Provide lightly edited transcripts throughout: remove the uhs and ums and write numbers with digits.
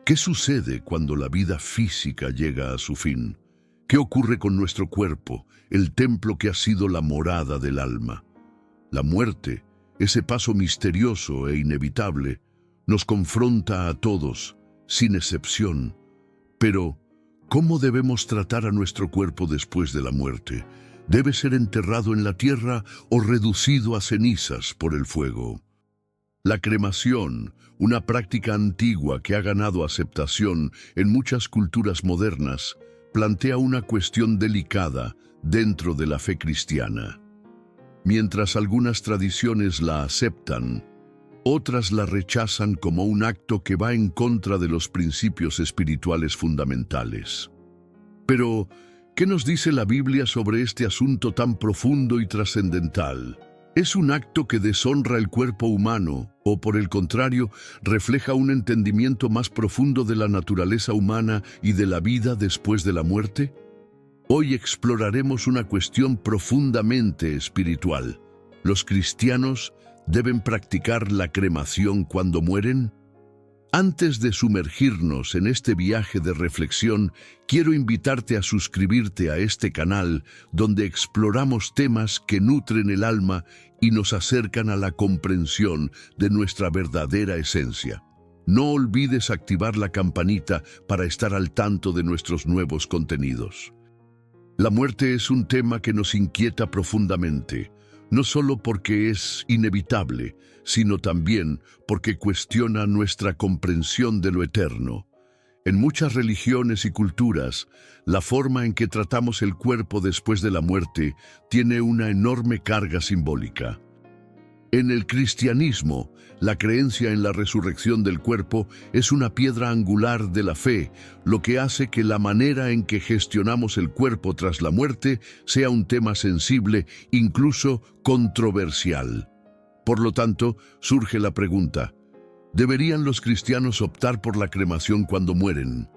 ¿Qué sucede cuando la vida física llega a su fin? ¿Qué ocurre con nuestro cuerpo, el templo que ha sido la morada del alma? La muerte, ese paso misterioso e inevitable, nos confronta a todos, sin excepción. Pero, ¿cómo debemos tratar a nuestro cuerpo después de la muerte? ¿Debe ser enterrado en la tierra o reducido a cenizas por el fuego? La cremación, una práctica antigua que ha ganado aceptación en muchas culturas modernas, plantea una cuestión delicada dentro de la fe cristiana. Mientras algunas tradiciones la aceptan, otras la rechazan como un acto que va en contra de los principios espirituales fundamentales. Pero, ¿qué nos dice la Biblia sobre este asunto tan profundo y trascendental? ¿Es un acto que deshonra el cuerpo humano o, por el contrario, refleja un entendimiento más profundo de la naturaleza humana y de la vida después de la muerte? Hoy exploraremos una cuestión profundamente espiritual. ¿Los cristianos deben practicar la cremación cuando mueren? Antes de sumergirnos en este viaje de reflexión, quiero invitarte a suscribirte a este canal donde exploramos temas que nutren el alma y nos acercan a la comprensión de nuestra verdadera esencia. No olvides activar la campanita para estar al tanto de nuestros nuevos contenidos. La muerte es un tema que nos inquieta profundamente, no solo porque es inevitable, sino también porque cuestiona nuestra comprensión de lo eterno. En muchas religiones y culturas, la forma en que tratamos el cuerpo después de la muerte tiene una enorme carga simbólica. En el cristianismo, la creencia en la resurrección del cuerpo es una piedra angular de la fe, lo que hace que la manera en que gestionamos el cuerpo tras la muerte sea un tema sensible, incluso controversial. Por lo tanto, surge la pregunta: ¿deberían los cristianos optar por la cremación cuando mueren?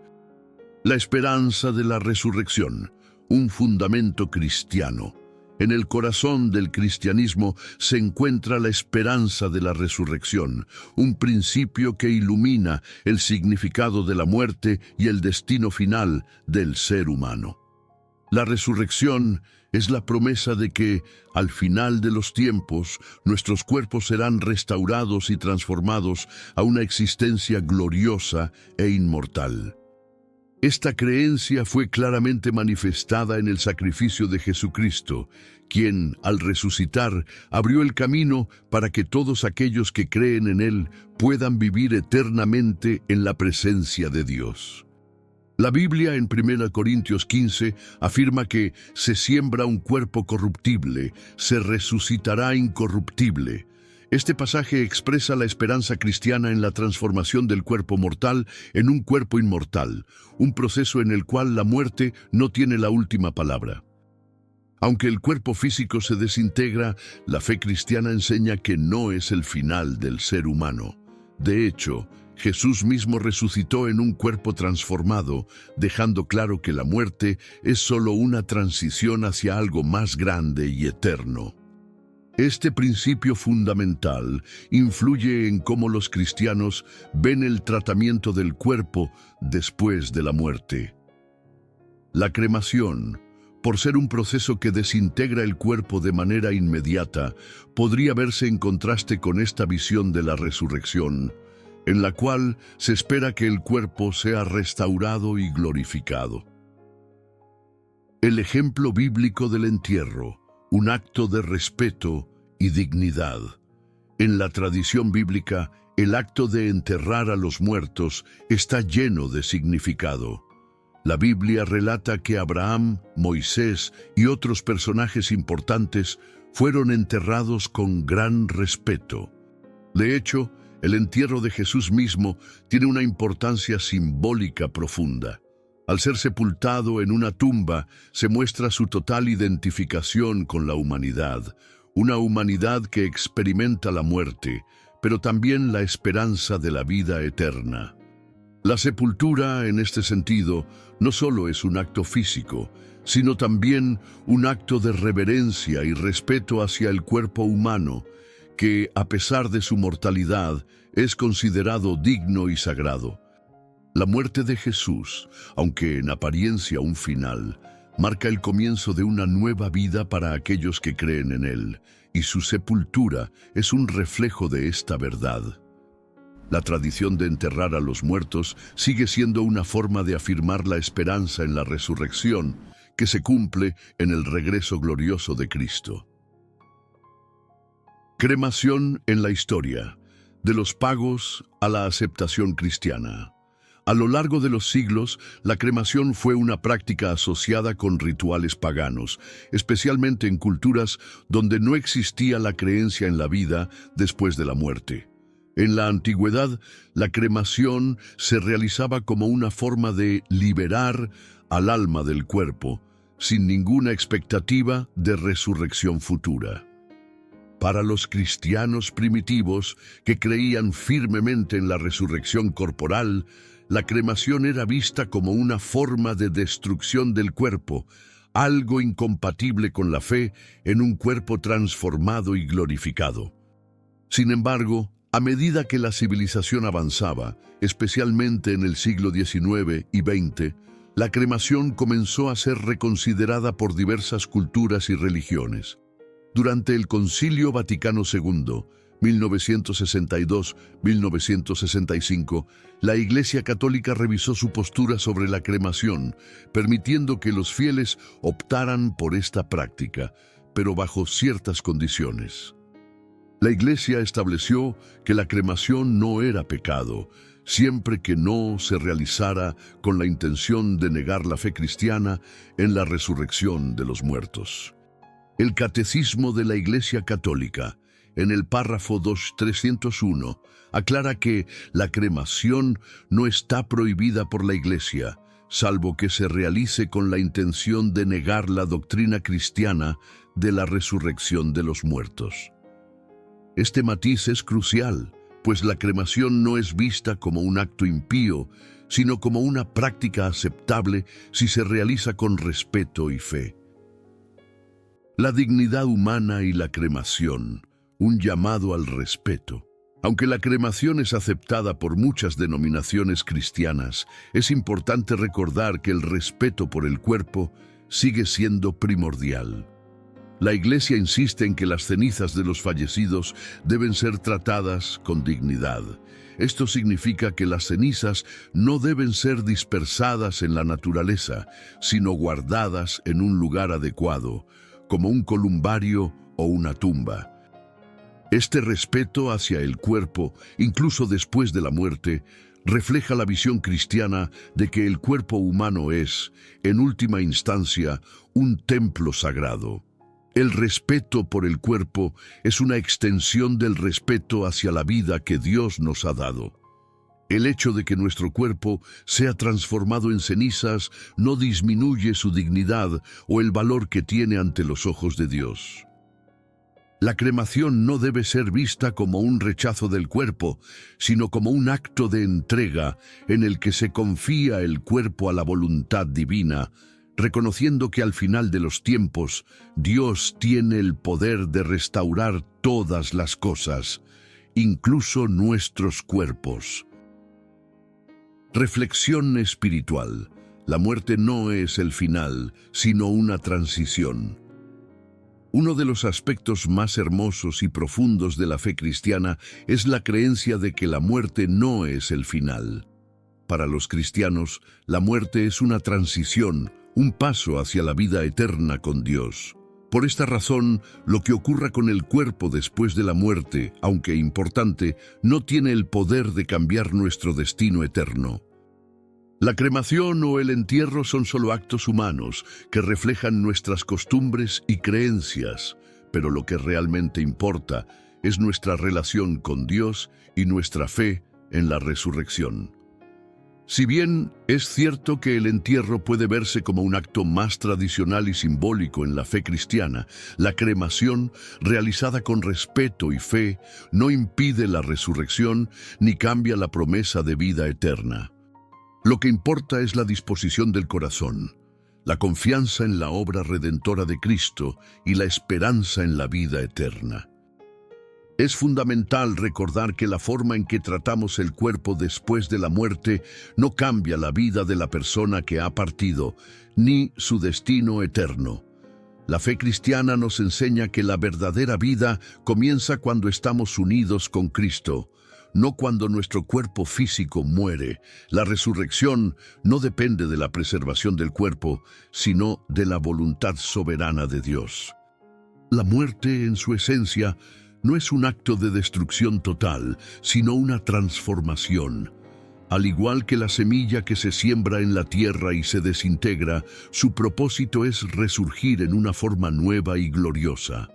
La esperanza de la resurrección, un fundamento cristiano. En el corazón del cristianismo se encuentra la esperanza de la resurrección, un principio que ilumina el significado de la muerte y el destino final del ser humano. La resurrección es la promesa de que, al final de los tiempos, nuestros cuerpos serán restaurados y transformados a una existencia gloriosa e inmortal. Esta creencia fue claramente manifestada en el sacrificio de Jesucristo, quien, al resucitar, abrió el camino para que todos aquellos que creen en Él puedan vivir eternamente en la presencia de Dios. La Biblia en 1 Corintios 15 afirma que se siembra un cuerpo corruptible, se resucitará incorruptible. Este pasaje expresa la esperanza cristiana en la transformación del cuerpo mortal en un cuerpo inmortal, un proceso en el cual la muerte no tiene la última palabra. Aunque el cuerpo físico se desintegra, la fe cristiana enseña que no es el final del ser humano. De hecho, Jesús mismo resucitó en un cuerpo transformado, dejando claro que la muerte es solo una transición hacia algo más grande y eterno. Este principio fundamental influye en cómo los cristianos ven el tratamiento del cuerpo después de la muerte. La cremación, por ser un proceso que desintegra el cuerpo de manera inmediata, podría verse en contraste con esta visión de la resurrección, en la cual se espera que el cuerpo sea restaurado y glorificado. El ejemplo bíblico del entierro, un acto de respeto y dignidad. En la tradición bíblica, el acto de enterrar a los muertos está lleno de significado. La Biblia relata que Abraham, Moisés y otros personajes importantes fueron enterrados con gran respeto. De hecho, el entierro de Jesús mismo tiene una importancia simbólica profunda. Al ser sepultado en una tumba, se muestra su total identificación con la humanidad, una humanidad que experimenta la muerte, pero también la esperanza de la vida eterna. La sepultura, en este sentido, no solo es un acto físico, sino también un acto de reverencia y respeto hacia el cuerpo humano, que, a pesar de su mortalidad, es considerado digno y sagrado. La muerte de Jesús, aunque en apariencia un final, marca el comienzo de una nueva vida para aquellos que creen en Él, y su sepultura es un reflejo de esta verdad. La tradición de enterrar a los muertos sigue siendo una forma de afirmar la esperanza en la resurrección, que se cumple en el regreso glorioso de Cristo. Cremación en la historia, de los pagos a la aceptación cristiana. A lo largo de los siglos, la cremación fue una práctica asociada con rituales paganos, especialmente en culturas donde no existía la creencia en la vida después de la muerte. En la antigüedad, la cremación se realizaba como una forma de liberar al alma del cuerpo, sin ninguna expectativa de resurrección futura. Para los cristianos primitivos que creían firmemente en la resurrección corporal, la cremación era vista como una forma de destrucción del cuerpo, algo incompatible con la fe en un cuerpo transformado y glorificado. Sin embargo, a medida que la civilización avanzaba, especialmente en el siglo XIX y XX, la cremación comenzó a ser reconsiderada por diversas culturas y religiones. Durante el Concilio Vaticano II, 1962-1965, la Iglesia Católica revisó su postura sobre la cremación, permitiendo que los fieles optaran por esta práctica, pero bajo ciertas condiciones. La Iglesia estableció que la cremación no era pecado, siempre que no se realizara con la intención de negar la fe cristiana en la resurrección de los muertos. El Catecismo de la Iglesia Católica, en el párrafo 2301, aclara que la cremación no está prohibida por la Iglesia, salvo que se realice con la intención de negar la doctrina cristiana de la resurrección de los muertos. Este matiz es crucial, pues la cremación no es vista como un acto impío, sino como una práctica aceptable si se realiza con respeto y fe. La dignidad humana y la cremación, un llamado al respeto. Aunque la cremación es aceptada por muchas denominaciones cristianas, es importante recordar que el respeto por el cuerpo sigue siendo primordial. La Iglesia insiste en que las cenizas de los fallecidos deben ser tratadas con dignidad. Esto significa que las cenizas no deben ser dispersadas en la naturaleza, sino guardadas en un lugar adecuado, como un columbario o una tumba. Este respeto hacia el cuerpo, incluso después de la muerte, refleja la visión cristiana de que el cuerpo humano es, en última instancia, un templo sagrado. El respeto por el cuerpo es una extensión del respeto hacia la vida que Dios nos ha dado. El hecho de que nuestro cuerpo sea transformado en cenizas no disminuye su dignidad o el valor que tiene ante los ojos de Dios. La cremación no debe ser vista como un rechazo del cuerpo, sino como un acto de entrega en el que se confía el cuerpo a la voluntad divina, reconociendo que al final de los tiempos, Dios tiene el poder de restaurar todas las cosas, incluso nuestros cuerpos. Reflexión espiritual. La muerte no es el final, sino una transición. Uno de los aspectos más hermosos y profundos de la fe cristiana es la creencia de que la muerte no es el final. Para los cristianos, la muerte es una transición, un paso hacia la vida eterna con Dios. Por esta razón, lo que ocurra con el cuerpo después de la muerte, aunque importante, no tiene el poder de cambiar nuestro destino eterno. La cremación o el entierro son solo actos humanos que reflejan nuestras costumbres y creencias, pero lo que realmente importa es nuestra relación con Dios y nuestra fe en la resurrección. Si bien es cierto que el entierro puede verse como un acto más tradicional y simbólico en la fe cristiana, la cremación, realizada con respeto y fe, no impide la resurrección ni cambia la promesa de vida eterna. Lo que importa es la disposición del corazón, la confianza en la obra redentora de Cristo y la esperanza en la vida eterna. Es fundamental recordar que la forma en que tratamos el cuerpo después de la muerte no cambia la vida de la persona que ha partido, ni su destino eterno. La fe cristiana nos enseña que la verdadera vida comienza cuando estamos unidos con Cristo, no cuando nuestro cuerpo físico muere. La resurrección no depende de la preservación del cuerpo, sino de la voluntad soberana de Dios. La muerte, en su esencia, no es un acto de destrucción total, sino una transformación. Al igual que la semilla que se siembra en la tierra y se desintegra, su propósito es resurgir en una forma nueva y gloriosa.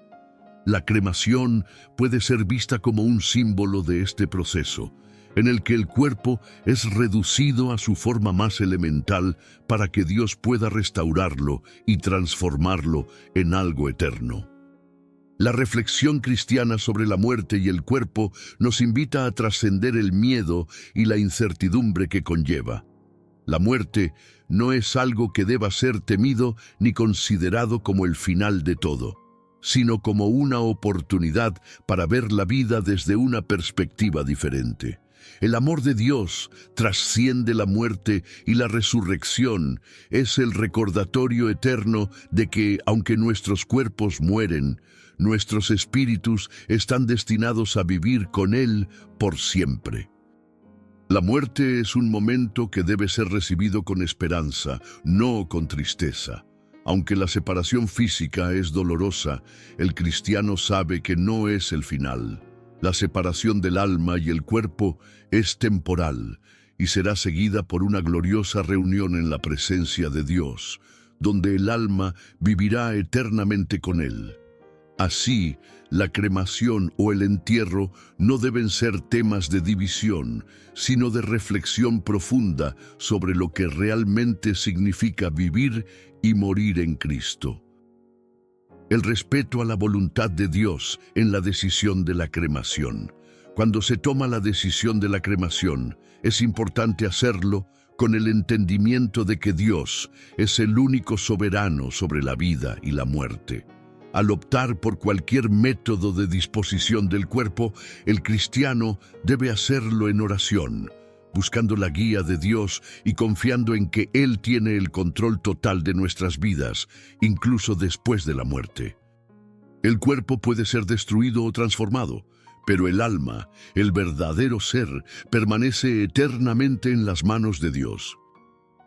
La cremación puede ser vista como un símbolo de este proceso, en el que el cuerpo es reducido a su forma más elemental para que Dios pueda restaurarlo y transformarlo en algo eterno. La reflexión cristiana sobre la muerte y el cuerpo nos invita a trascender el miedo y la incertidumbre que conlleva. La muerte no es algo que deba ser temido ni considerado como el final de todo, sino como una oportunidad para ver la vida desde una perspectiva diferente. El amor de Dios trasciende la muerte y la resurrección es el recordatorio eterno de que, aunque nuestros cuerpos mueren, nuestros espíritus están destinados a vivir con Él por siempre. La muerte es un momento que debe ser recibido con esperanza, no con tristeza. Aunque la separación física es dolorosa, el cristiano sabe que no es el final. La separación del alma y el cuerpo es temporal y será seguida por una gloriosa reunión en la presencia de Dios, donde el alma vivirá eternamente con Él. Así, la cremación o el entierro no deben ser temas de división, sino de reflexión profunda sobre lo que realmente significa vivir y morir en Cristo. El respeto a la voluntad de Dios en la decisión de la cremación. Cuando se toma la decisión de la cremación, es importante hacerlo con el entendimiento de que Dios es el único soberano sobre la vida y la muerte. Al optar por cualquier método de disposición del cuerpo, el cristiano debe hacerlo en oración, buscando la guía de Dios y confiando en que Él tiene el control total de nuestras vidas, incluso después de la muerte. El cuerpo puede ser destruido o transformado, pero el alma, el verdadero ser, permanece eternamente en las manos de Dios.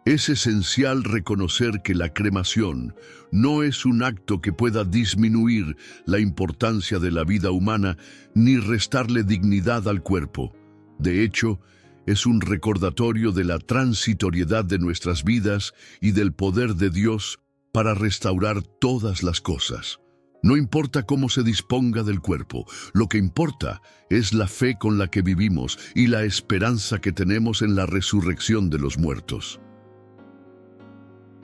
Es esencial reconocer que la cremación no es un acto que pueda disminuir la importancia de la vida humana ni restarle dignidad al cuerpo. De hecho, es un recordatorio de la transitoriedad de nuestras vidas y del poder de Dios para restaurar todas las cosas. No importa cómo se disponga del cuerpo, lo que importa es la fe con la que vivimos y la esperanza que tenemos en la resurrección de los muertos.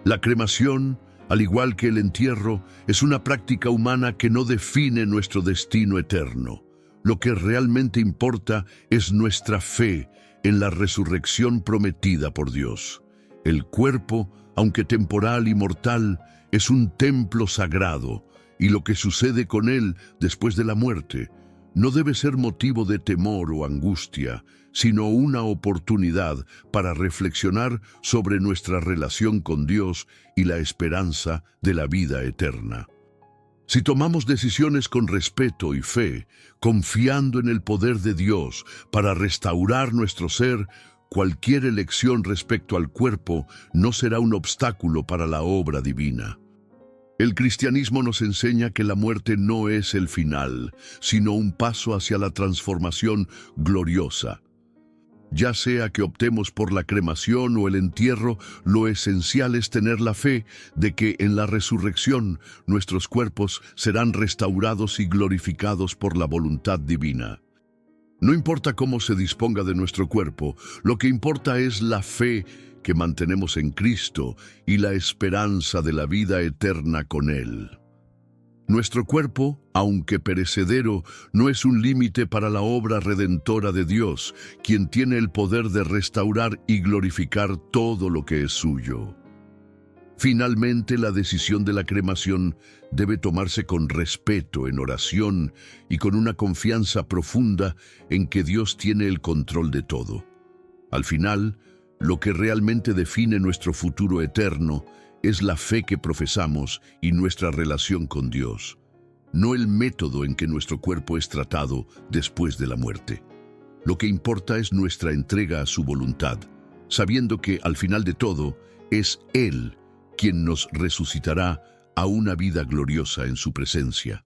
La cremación, al igual que el entierro, es una práctica humana que no define nuestro destino eterno. Lo que realmente importa es nuestra fe en la resurrección prometida por Dios. El cuerpo, aunque temporal y mortal, es un templo sagrado, y lo que sucede con él después de la muerte no debe ser motivo de temor o angustia, sino una oportunidad para reflexionar sobre nuestra relación con Dios y la esperanza de la vida eterna. Si tomamos decisiones con respeto y fe, confiando en el poder de Dios para restaurar nuestro ser, cualquier elección respecto al cuerpo no será un obstáculo para la obra divina. El cristianismo nos enseña que la muerte no es el final, sino un paso hacia la transformación gloriosa. Ya sea que optemos por la cremación o el entierro, lo esencial es tener la fe de que en la resurrección nuestros cuerpos serán restaurados y glorificados por la voluntad divina. No importa cómo se disponga de nuestro cuerpo, lo que importa es la fe que mantenemos en Cristo y la esperanza de la vida eterna con Él. Nuestro cuerpo, aunque perecedero, no es un límite para la obra redentora de Dios, quien tiene el poder de restaurar y glorificar todo lo que es suyo. Finalmente, la decisión de la cremación debe tomarse con respeto, en oración y con una confianza profunda en que Dios tiene el control de todo. Al final, lo que realmente define nuestro futuro eterno es la fe que profesamos y nuestra relación con Dios, no el método en que nuestro cuerpo es tratado después de la muerte. Lo que importa es nuestra entrega a su voluntad, sabiendo que, al final de todo, es Él quien nos resucitará a una vida gloriosa en su presencia.